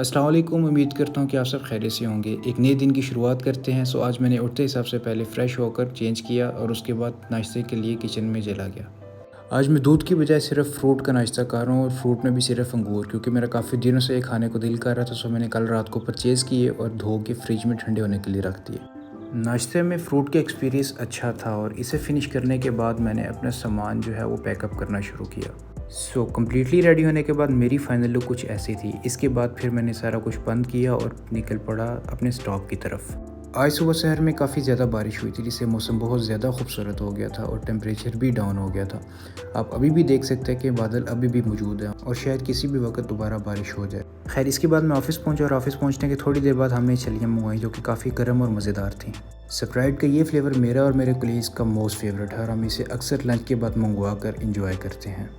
अस्सलाम वालेकुम। उम्मीद करता हूँ कि आप सब खैरियत से होंगे। एक नए दिन की शुरुआत करते हैं। आज मैंने उठते ही सबसे पहले फ़्रेश होकर चेंज किया और उसके बाद नाश्ते के लिए किचन में चला गया। आज मैं दूध की बजाय सिर्फ़ फ्रूट का नाश्ता कर रहा हूँ और फ्रूट में भी सिर्फ़ अंगूर, क्योंकि मेरा काफ़ी दिनों से ये खाने को दिल कर रहा था। मैंने कल रात को परचेज़ किए और धो के फ्रिज में ठंडे होने के लिए रख दिए। नाश्ते में फ़्रूट का एक्सपीरियंस अच्छा था और इसे फ़िनिश करने के बाद मैंने अपना सामान जो है वो पैकअप करना शुरू किया। कम्प्लीटली रेडी होने के बाद मेरी फ़ाइनल लुक कुछ ऐसी थी। इसके बाद फिर मैंने सारा कुछ बंद किया और निकल पड़ा अपने स्टॉप की तरफ। आज सुबह शहर में काफ़ी ज़्यादा बारिश हुई थी, जिससे मौसम बहुत ज़्यादा खूबसूरत हो गया था और टेम्परेचर भी डाउन हो गया था। आप अभी भी देख सकते हैं कि बादल अभी भी मौजूद हैं और शायद किसी भी वक्त दोबारा बारिश हो जाए। खैर, इसके बाद मैं ऑफ़िस पहुंचा और ऑफ़िस पहुंचने के थोड़ी देर बाद हमने छलियाँ मंगवाई, जो कि काफ़ी गर्म और मज़ेदार थी। स्प्राइट का ये फ्लेवर मेरा और मेरे कलीग्स का मोस्ट फेवरेट है और हम इसे अक्सर लंच के बाद मंगवा कर इंजॉय करते हैं।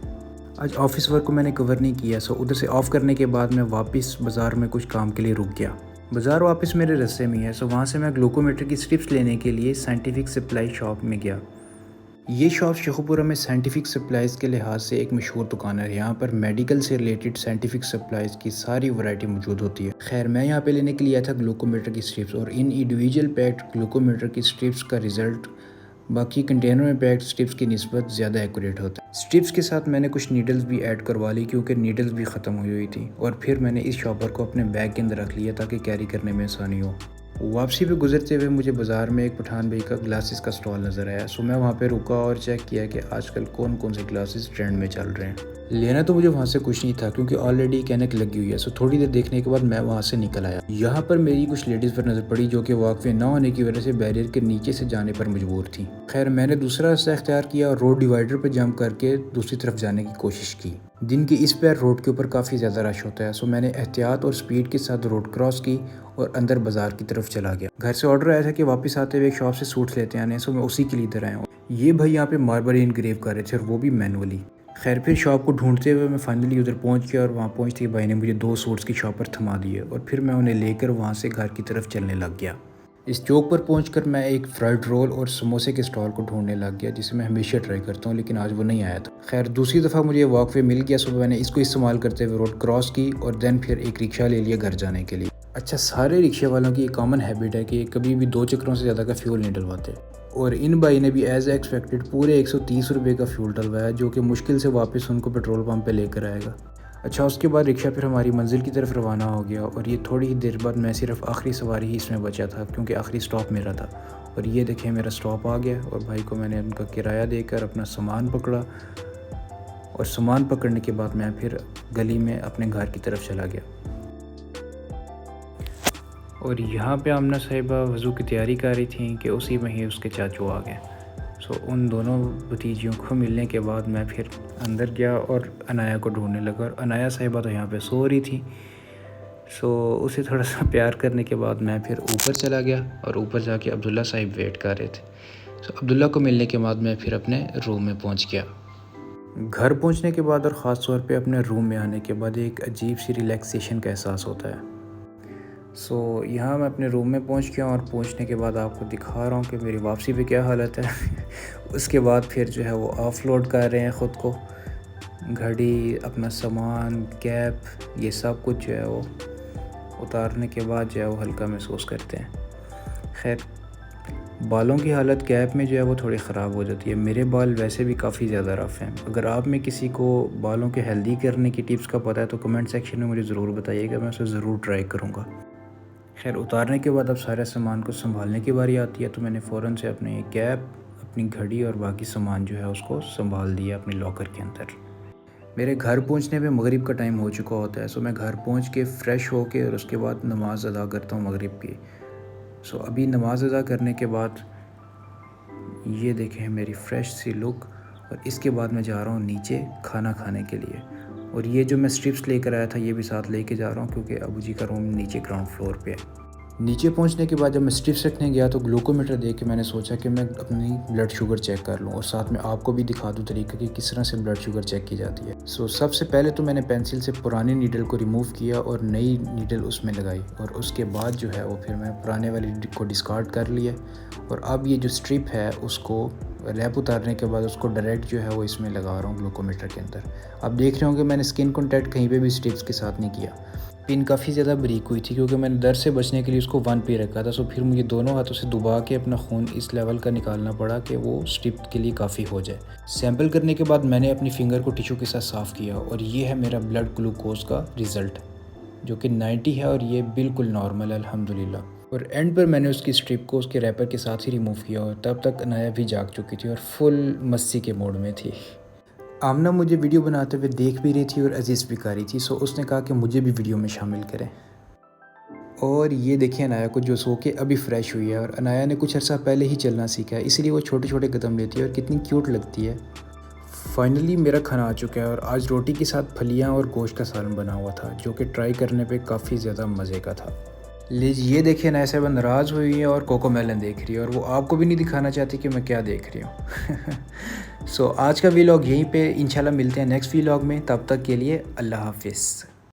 आज ऑफ़िस वर्क को मैंने कवर नहीं किया, उधर से ऑफ़ करने के बाद मैं वापस बाज़ार में कुछ काम के लिए रुक गया। बाज़ार वापस मेरे रास्ते में है, वहाँ से मैं ग्लूकोमीटर की स्ट्रिप्स लेने के लिए साइंटिफिक सप्लाई शॉप में गया। ये शॉप शेखुपुरा में साइंटिफिक सप्लाइज़ के लिहाज से एक मशहूर दुकान है। यहाँ पर मेडिकल से रिलेटेड साइंटिफिक सप्लाइज़ की सारी वैरायटी मौजूद होती है। खैर, मैं यहाँ पे लेने के लिए आया था ग्लूकोमीटर की स्ट्रिप्स, और इन इंडिविजुअल पैक्ड ग्लूकोमीटर की स्ट्रिप्स का रिज़ल्ट बाकी कंटेनर में पैक्ड स्ट्रिप्स की निस्बत ज़्यादा एक्यूरेट होता है। स्ट्रिप्स के साथ मैंने कुछ नीडल्स भी ऐड करवा ली, क्योंकि नीडल्स भी ख़त्म हुई थी, और फिर मैंने इस शॉपर को अपने बैग के अंदर रख लिया ताकि कैरी करने में आसानी हो। वापसी पे गुजरते हुए मुझे बाज़ार में एक पठान भाई का ग्लासेस का स्टॉल नज़र आया। मैं वहाँ पे रुका और चेक किया कि आजकल कौन कौन से ग्लासेस ट्रेंड में चल रहे हैं। लेना तो मुझे वहाँ से कुछ नहीं था, क्योंकि ऑलरेडी एक ऐनक लगी हुई है। थोड़ी देर देखने के बाद मैं वहाँ से निकल आया। यहाँ पर मेरी कुछ लेडीज़ पर नज़र पड़ी, जो कि वॉकवे ना होने की वजह से बैरियर के नीचे से जाने पर मजबूर थी। खैर, मैंने दूसरा रास्ता इख्तियार किया और रोड डिवाइडर पर जंप करके दूसरी तरफ जाने की कोशिश की। दिन के इस पैर रोड के ऊपर काफ़ी ज़्यादा रश होता है, मैंने एहतियात और स्पीड के साथ रोड क्रॉस की और अंदर बाज़ार की तरफ चला गया। घर से ऑर्डर आया था कि वापस आते हुए एक शॉप से सूट्स लेते आने, मैं उसी के लिए इधर आया हूँ। ये भाई यहाँ पे मार्बल इनग्रेव कर रहे थे, और वो भी मैनुअली। खैर, फिर शॉप को ढूंढते हुए मैं फाइनली उधर पहुँच गया, और वहाँ पहुँचते ही भाई ने मुझे 2 सूट्स की शॉप पर थमा दिए, और फिर मैं उन्हें लेकर वहाँ से घर की तरफ चलने लग गया। इस चौक पर पहुंचकर मैं एक फ्राइड रोल और समोसे के स्टॉल को ढूंढने लग गया, जिसे मैं हमेशा ट्राई करता हूं, लेकिन आज वो नहीं आया था। खैर, दूसरी दफ़ा मुझे वॉकवे मिल गया, मैंने इसको इस्तेमाल करते हुए रोड क्रॉस की और देन फिर एक रिक्शा ले लिया घर जाने के लिए। अच्छा, सारे रिक्शे वालों की एक कॉमन हैबिट है कि कभी भी 2 चक्रों से ज़्यादा का फ्यूल नहीं डलवाते, और इन भाई ने भी एज एक्सपेक्टेड पूरे 130 रुपये का फ्यूल डलवाया, जो कि मुश्किल से वापस उनको पेट्रोल पंप पे लेकर आएगा। अच्छा, उसके बाद रिक्शा फिर हमारी मंजिल की तरफ रवाना हो गया, और ये थोड़ी ही देर बाद मैं सिर्फ आखिरी सवारी ही इसमें बचा था, क्योंकि आखिरी स्टॉप मेरा था। और ये देखें, मेरा स्टॉप आ गया, और भाई को मैंने उनका किराया देकर अपना सामान पकड़ा, और सामान पकड़ने के बाद मैं फिर गली में अपने घर की तरफ चला गया। और यहाँ पे आमना साहिबा वज़ू की तैयारी कर रही थी कि उसी में ही उसके चाचू आ गए। उन दोनों भतीजियों को मिलने के बाद मैं फिर अंदर गया और अनाया को ढूंढने लगा, और अनाया साहिबा तो यहाँ पे सो रही थी। उसे थोड़ा सा प्यार करने के बाद मैं फिर ऊपर चला गया, और ऊपर जाके अब्दुल्ला साहिब वेट कर रहे थे। अब्दुल्ला को मिलने के बाद मैं फिर अपने रूम में पहुँच गया। घर पहुँचने के बाद और ख़ास तौर पे अपने रूम में आने के बाद एक अजीब सी रिलैक्सेशन का एहसास होता है। यहाँ मैं अपने रूम में पहुंच गया, और पहुंचने के बाद आपको दिखा रहा हूँ कि मेरी वापसी पे क्या हालत है। उसके बाद फिर जो है वो ऑफलोड कर रहे हैं ख़ुद को, घड़ी, अपना सामान, कैप, ये सब कुछ जो है वो उतारने के बाद जो है वो हल्का महसूस करते हैं। खैर, बालों की हालत कैप में जो है वो थोड़ी ख़राब हो जाती है। मेरे बाल वैसे भी काफ़ी ज़्यादा रफ़ हैं। अगर आप में किसी को बालों के हेल्दी करने की टिप्स का पता है तो कमेंट सेक्शन में मुझे ज़रूर बताइएगा, मैं उसे ज़रूर ट्राई करूँगा। खैर, उतारने के बाद अब सारे सामान को संभालने की बारी आती है, तो मैंने फ़ौरन से अपनी कैप, अपनी घड़ी और बाकी सामान जो है उसको संभाल दिया अपने लॉकर के अंदर। मेरे घर पहुंचने में मगरिब का टाइम हो चुका होता है, मैं घर पहुंच के फ़्रेश होके और उसके बाद नमाज़ अदा करता हूँ मगरिब की। अभी नमाज़ अदा करने के बाद ये देखें मेरी फ़्रेश सी लुक, और इसके बाद मैं जा रहा हूँ नीचे खाना खाने के लिए। और ये जो मैं स्ट्रिप्स लेकर आया था ये भी साथ लेके जा रहा हूँ, क्योंकि अबू जी का रूम नीचे ग्राउंड फ्लोर पे है। नीचे पहुंचने के बाद जब मैं स्ट्रिप्स रखने गया तो ग्लूकोमीटर देख के मैंने सोचा कि मैं अपनी ब्लड शुगर चेक कर लूँ, और साथ में आपको भी दिखा दूँ तरीका कि किस तरह से ब्लड शुगर चेक की जाती है। सबसे पहले तो मैंने पेंसिल से पुरानी नीडल को रिमूव किया और नई नीडल उसमें लगाई, और उसके बाद जो है वो फिर मैं पुराने वाली को डिस्कार्ड कर लिया, और अब ये जो स्ट्रिप है उसको रैप उतारने के बाद उसको डायरेक्ट जो है वो इसमें लगा रहा हूँ ग्लूकोमीटर के अंदर। आप देख रहे होंगे मैंने स्किन कॉन्टैक्ट कहीं पे भी स्ट्रिप्स के साथ नहीं किया। पिन काफ़ी ज़्यादा बारीक हुई थी क्योंकि मैंने दर्द से बचने के लिए उसको 1 पे रखा था। सो फिर मुझे दोनों हाथों से दबा के अपना खून इस लेवल का निकालना पड़ा कि वो स्ट्रिप के लिए काफ़ी हो जाए। सैंपल करने के बाद मैंने अपनी फ़िंगर को टिश्यू के साथ साफ़ किया और ये है मेरा ब्लड ग्लूकोज का रिज़ल्ट, जो कि 90 है और ये बिल्कुल नॉर्मल है अल्हम्दुलिल्लाह। और एंड पर मैंने उसकी स्ट्रिप को उसके रैपर के साथ ही रिमूव किया और तब तक अनाया भी जाग चुकी थी और फुल मस्ती के मोड में थी। आमना मुझे वीडियो बनाते हुए देख भी रही थी और अजीज़ भी कर रही थी। सो उसने कहा कि मुझे भी वीडियो में शामिल करें। और ये देखिए अनाया को जो सो के अभी फ़्रेश हुई है और अनाया ने कुछ अर्सा पहले ही चलना सीखा है, इसीलिए वो छोटे छोटे कदम लेती है और कितनी क्यूट लगती है। फाइनली मेरा खाना आ चुका है और आज रोटी के साथ फलियां और गोश्त का सालन बना हुआ था, जो कि ट्राई करने पे काफ़ी ज़्यादा मज़े का था। लीजिए ये देखिए अनाया साहिबा नाराज़ हुई है और कोको मेलन देख रही है और वो आपको भी नहीं दिखाना चाहती कि मैं क्या देख रही हूँ। सो आज का व्लॉग यहीं पे इंशाल्लाह मिलते हैं नेक्स्ट व्लॉग में। तब तक के लिए अल्लाह हाफिज़।